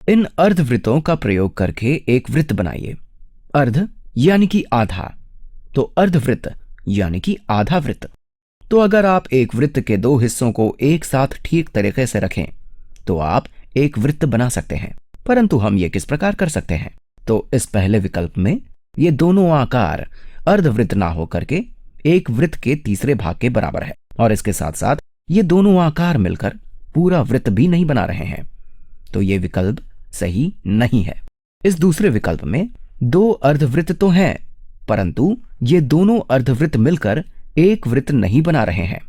इन अर्धवृत्तों का प्रयोग करके एक वृत्त बनाइए। अर्ध यानी कि आधा, तो अर्धवृत्त यानी कि आधा वृत्त। तो अगर आप एक वृत्त के दो हिस्सों को एक साथ ठीक तरीके से रखें तो आप एक वृत्त बना सकते हैं। परंतु हम ये किस प्रकार कर सकते हैं? तो इस पहले विकल्प में ये दोनों आकार अर्धवृत्त ना होकर के एक वृत्त के तीसरे भाग के बराबर है, और इसके साथ साथ ये दोनों आकार मिलकर पूरा वृत्त भी नहीं बना रहे हैं, तो ये विकल्प सही नहीं है। इस दूसरे विकल्प में दो अर्धवृत्त तो हैं, परंतु ये दोनों अर्धवृत्त मिलकर एक वृत्त नहीं बना रहे हैं,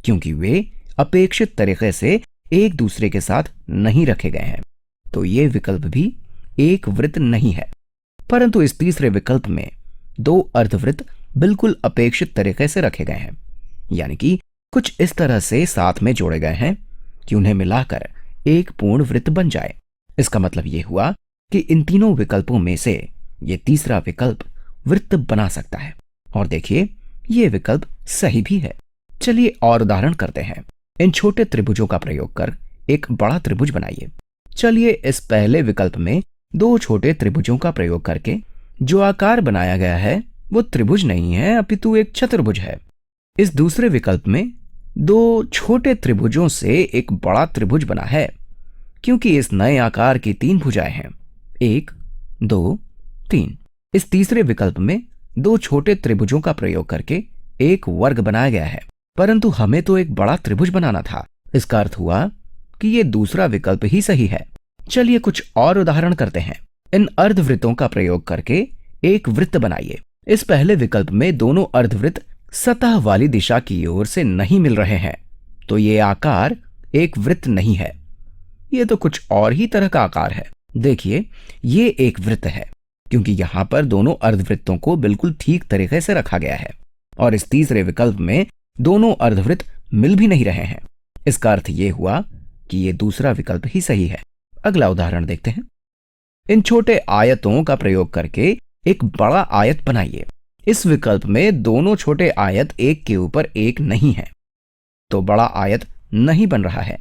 क्योंकि वे अपेक्षित तरीके से एक दूसरे के साथ नहीं रखे गए हैं, तो ये विकल्प भी एक वृत्त नहीं है। परंतु इस तीसरे विकल्प में दो अर्धवृत्त बिल्कुल अपेक्षित तरीके से रखे गए हैं, यानी कि कुछ इस तरह से साथ में जोड़े गए हैं कि उन्हें मिलाकर एक पूर्ण वृत्त बन जाए। इसका मतलब यह हुआ कि इन तीनों विकल्पों में से यह तीसरा विकल्प वृत्त बना सकता है, और देखिए यह विकल्प सही भी है। चलिए और उदाहरण करते हैं। इन छोटे त्रिभुजों का प्रयोग कर एक बड़ा त्रिभुज बनाइए। चलिए इस पहले विकल्प में दो छोटे त्रिभुजों का प्रयोग करके जो आकार बनाया गया है वो त्रिभुज नहीं है, अपितु एक चतुर्भुज है। इस दूसरे विकल्प में दो छोटे त्रिभुजों से एक बड़ा त्रिभुज बना है, क्योंकि इस नए आकार की तीन भुजाएं हैं, 1, 2, 3। इस तीसरे विकल्प में दो छोटे त्रिभुजों का प्रयोग करके एक वर्ग बनाया गया है, परंतु हमें तो एक बड़ा त्रिभुज बनाना था। इसका अर्थ हुआ कि यह दूसरा विकल्प ही सही है। चलिए कुछ और उदाहरण करते हैं। इन अर्धवृत्तों का प्रयोग करके एक वृत्त बनाइए। इस पहले विकल्प में दोनों अर्धवृत्त सतह वाली दिशा की ओर से नहीं मिल रहे हैं, तो ये आकार एक वृत्त नहीं है, ये तो कुछ और ही तरह का आकार है। देखिए ये एक वृत्त है, क्योंकि यहां पर दोनों अर्धवृत्तों को बिल्कुल ठीक तरीके से रखा गया है, और इस तीसरे विकल्प में दोनों अर्धवृत्त मिल भी नहीं रहे हैं। इसका अर्थ यह हुआ कि यह दूसरा विकल्प ही सही है। अगला उदाहरण देखते हैं। इन छोटे आयतों का प्रयोग करके एक बड़ा आयत बनाइए। इस विकल्प में दोनों छोटे आयत एक के ऊपर एक नहीं है, तो बड़ा आयत नहीं बन रहा है।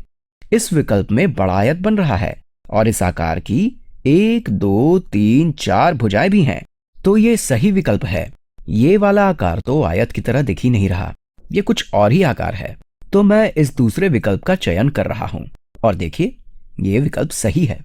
इस विकल्प में बड़ा आयत बन रहा है, और इस आकार की 1, 2, 3, 4 भुजाएं भी हैं, तो ये सही विकल्प है। ये वाला आकार तो आयत की तरह दिख ही नहीं रहा, ये कुछ और ही आकार है। तो मैं इस दूसरे विकल्प का चयन कर रहा हूं, और देखिए ये विकल्प सही है।